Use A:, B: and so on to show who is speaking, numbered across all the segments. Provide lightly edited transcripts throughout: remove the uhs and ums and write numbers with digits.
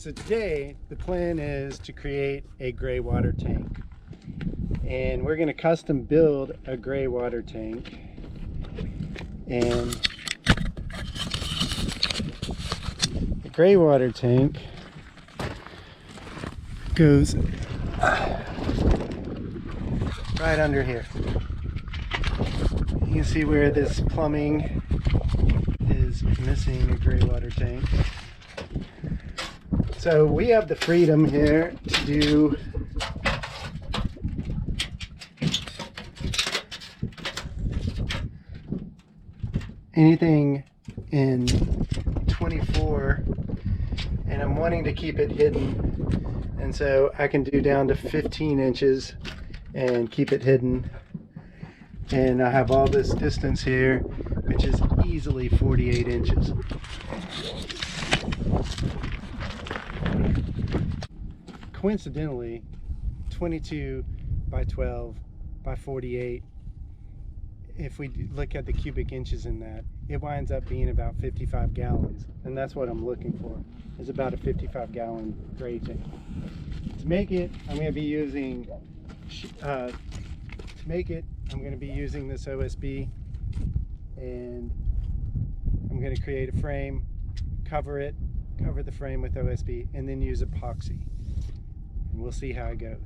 A: So today the plan is to create a gray water tank, and we're going to custom build a gray water tank. And the gray water tank goes right under here. You can see where this plumbing is missing a gray water tank. So we have the freedom here to do anything in 24, and I'm wanting to keep it hidden, and so I can do down to 15 inches and keep it hidden. And I have all this distance here, which is easily 48 inches. Coincidentally, 22 by 12 by 48, if we look at the cubic inches in that, it winds up being about 55 gallons. And that's what I'm looking for, is about a 55 gallon gray tank. To make it, I'm going to be using this OSB, and I'm going to create a frame, cover the frame with OSB, and then use epoxy. And we'll see how it goes.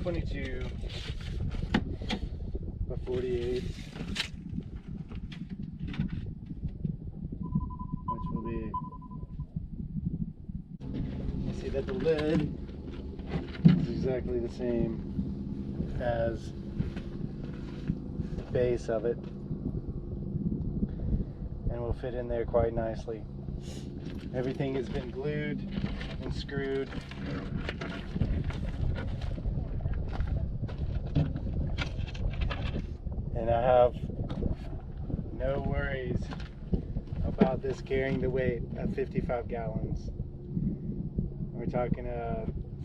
A: 22 by 48, which will be, you see that the lid is exactly the same as the base of it, and will fit in there quite nicely. Everything has been glued and screwed. And I have no worries about this carrying the weight of 55 gallons. We're talking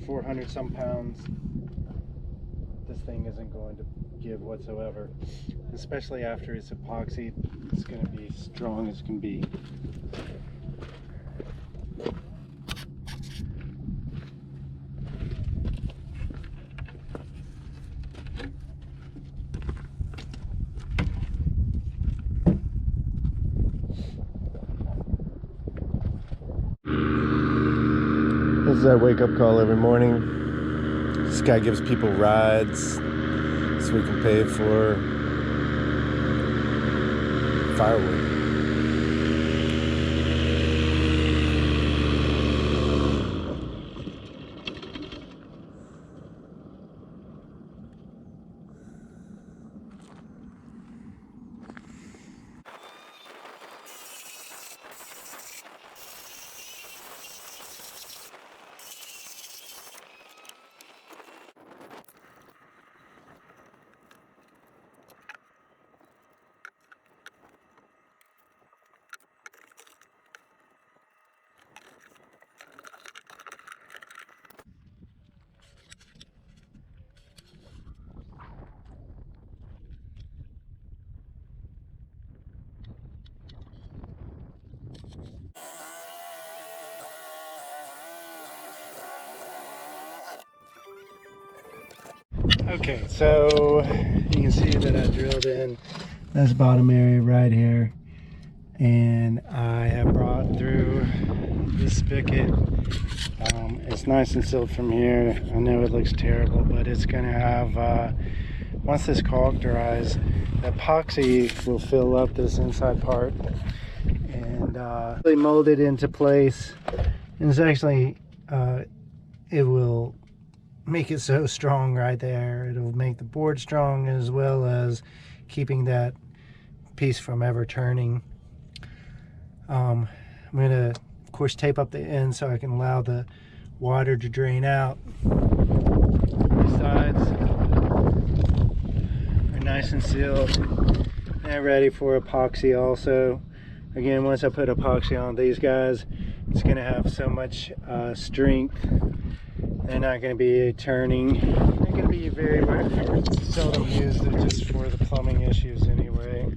A: 400 some pounds. This thing isn't going to give whatsoever. Especially after it's epoxy, it's going to be strong as can be. This is our wake-up call every morning. This guy gives people rides so we can pay for firewood. Okay, so you can see that I drilled in this bottom area right here, and I have brought through this spigot. It's nice and sealed from here. I know it looks terrible, but it's going to have, once this caulk dries, the epoxy will fill up this inside part and really mold it into place. And it's actually, it will make it so strong right there. It'll make the board strong, as well as keeping that piece from ever turning. I'm gonna, of course, tape up the end so I can allow the water to drain out. These sides are nice and sealed and ready for epoxy also. Again, once I put epoxy on these guys, it's gonna have so much strength. They're not going to be turning. They're going to be very seldom used just for the plumbing issues anyway.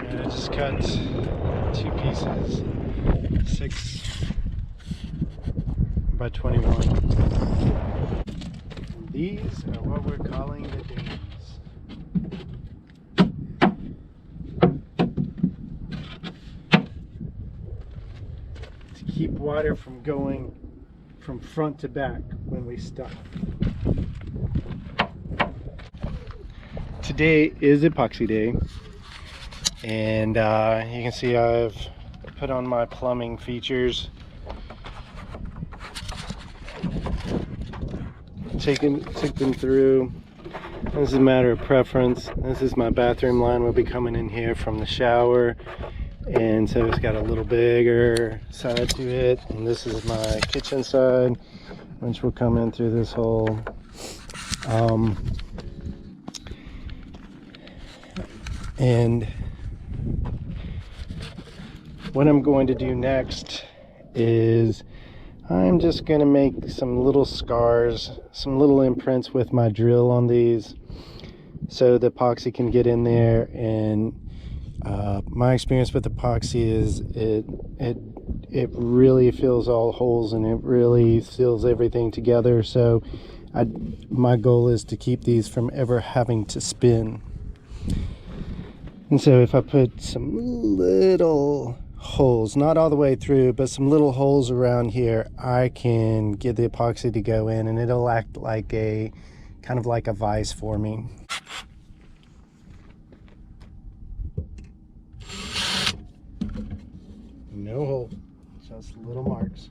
A: And I just cut 2 pieces, 6 by 21. And these are what we're calling the dams. To keep water from going from front to back when we stop. Today is epoxy day, and you can see I've put on my plumbing features. Took them through. This is a matter of preference. This is my bathroom line. Will be coming in here from the shower, and so it's got a little bigger side to it. And this is my kitchen side, which will come in through this hole. And what I'm going to do next is I'm just going to make some little scars, some little imprints with my drill on these, so the epoxy can get in there and My experience with epoxy is it really fills all holes and it really seals everything together. So my goal is to keep these from ever having to spin. And so if I put some little holes, not all the way through, but some little holes around here, I can get the epoxy to go in and it'll act like a kind of like a vise for me. No hole, just little marks.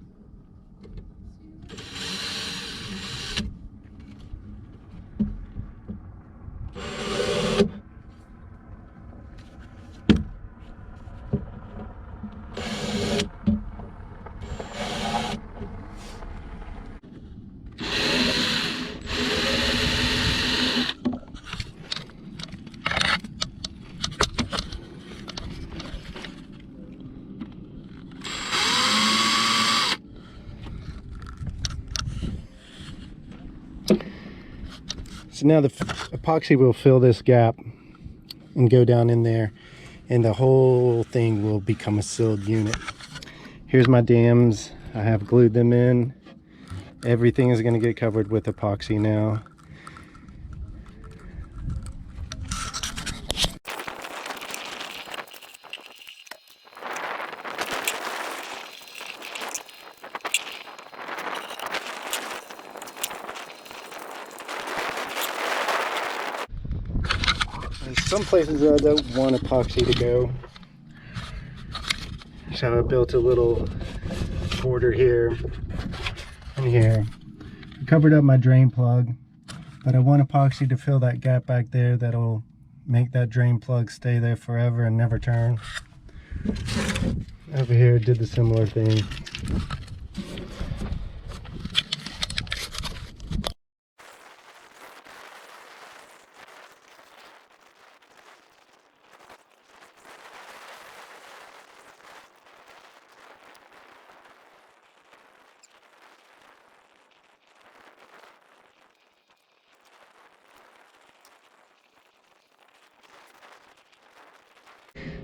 A: So now the epoxy will fill this gap and go down in there, and the whole thing will become a sealed unit. Here's my dams. I have glued them in. Everything is going to get covered with epoxy now. There's some places I don't want epoxy to go, so I built a little border here and here. I covered up my drain plug, but I want epoxy to fill that gap back there that'll make that drain plug stay there forever and never turn. Over here did the similar thing.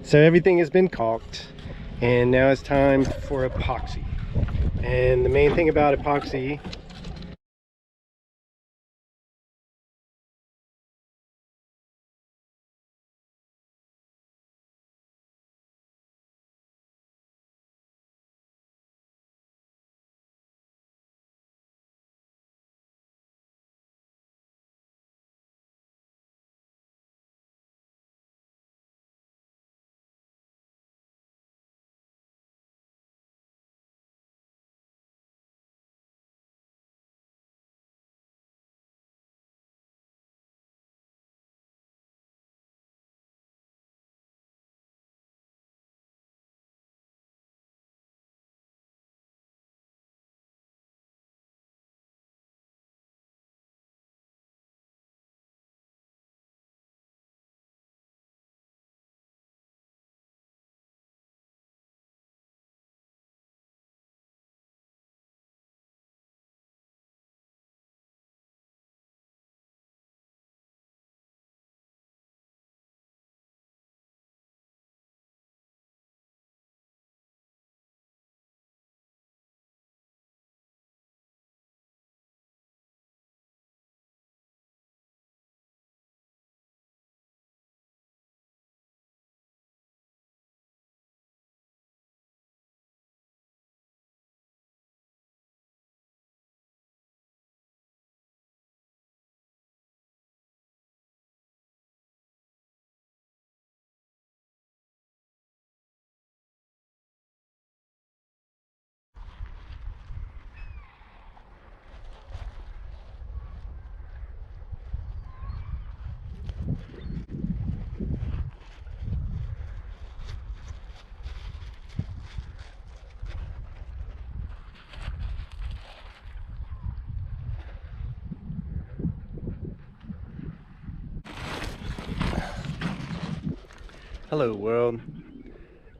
A: So everything has been caulked, and now it's time for epoxy. And the main thing about epoxy Hello world,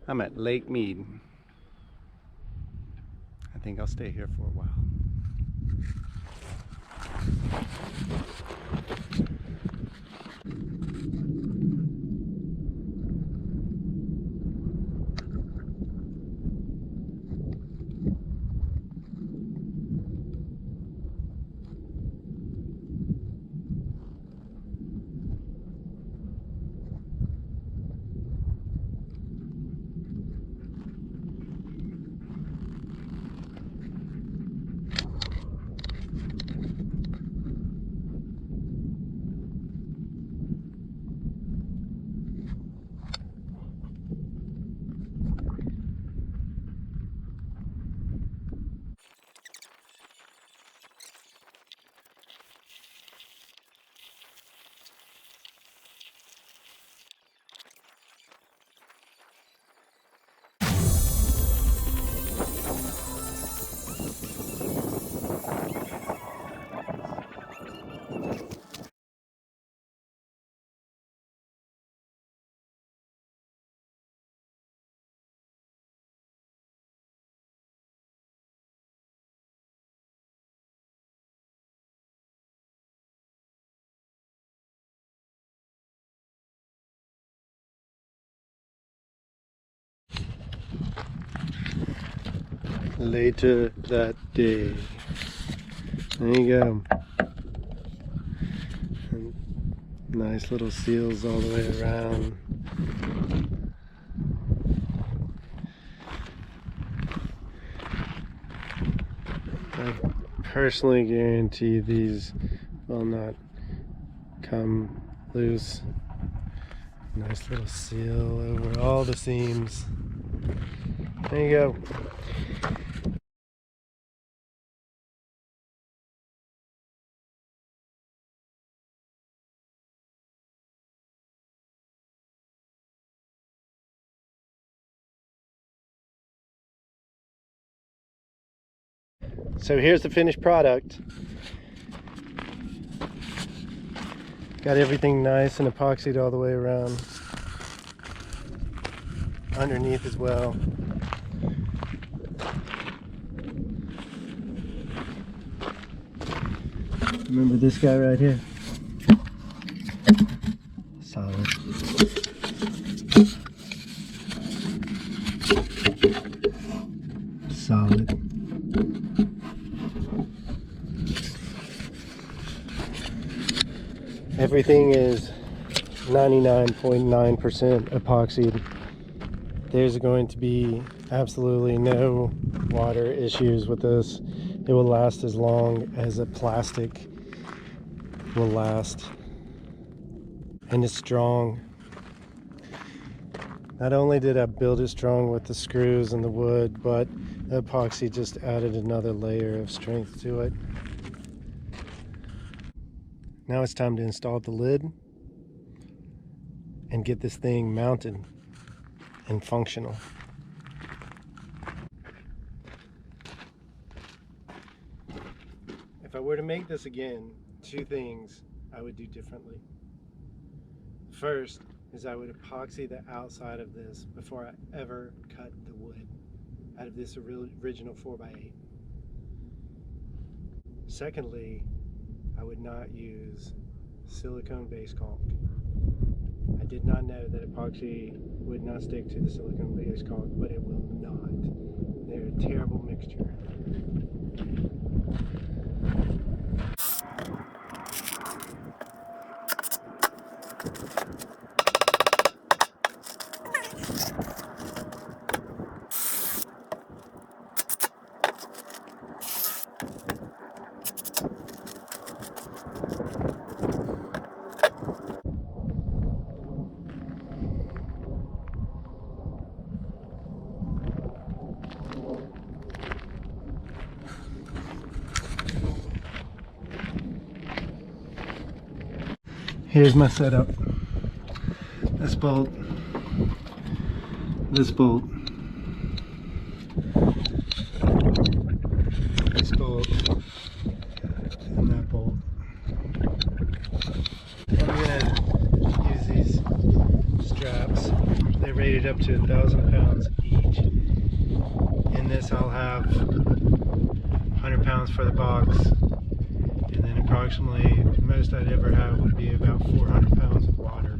A: I'm at Lake Mead. I think I'll stay here for a while. Later that day. There you go. And nice little seals all the way around. I personally guarantee these will not come loose. Nice little seal over all the seams. There you go. So here's the finished product. Got everything nice and epoxied all the way around. Underneath as well. Remember this guy right here? Solid. Solid. Everything is 99.9% epoxied. There's going to be absolutely no water issues with this. It will last as long as a plastic will last. And it's strong. Not only did I build it strong with the screws and the wood, but the epoxy just added another layer of strength to it. Now it's time to install the lid and get this thing mounted and functional. If I were to make this again, two things I would do differently. First is I would epoxy the outside of this before I ever cut the wood out of this original 4x8. Secondly, I would not use silicone base caulk. I did not know that epoxy would not stick to the silicone base caulk, but it will not. They're a terrible mixture. Here's my setup. This bolt, this bolt, this bolt, and that bolt. I'm gonna use these straps. They're rated up to 1,000 pounds each. In this I'll have 100 pounds for the box, and then approximately the most I'd ever have would be about 400 pounds of water.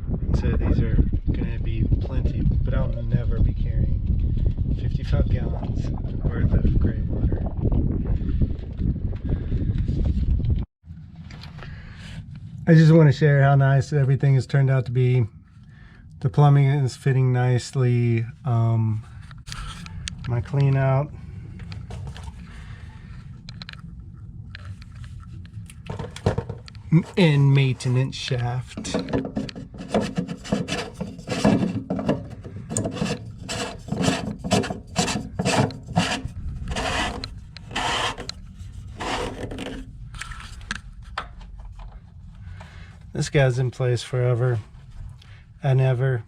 A: And so these are going to be plenty, but I'll never be carrying 55 gallons worth of gray water. I just want to share how nice everything has turned out to be. The plumbing is fitting nicely. My clean out and maintenance shaft. This guy's in place forever and ever.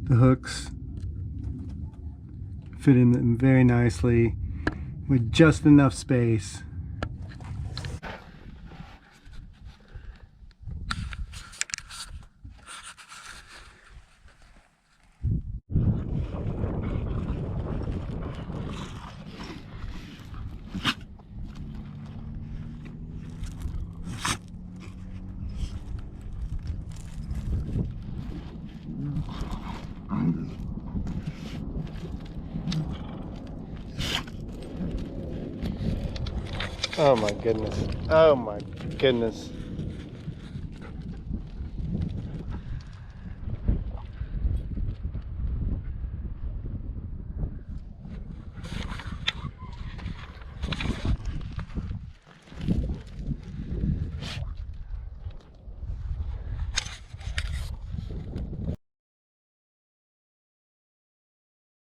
A: The hooks fit in them very nicely with just enough space. Oh my goodness. Oh my goodness.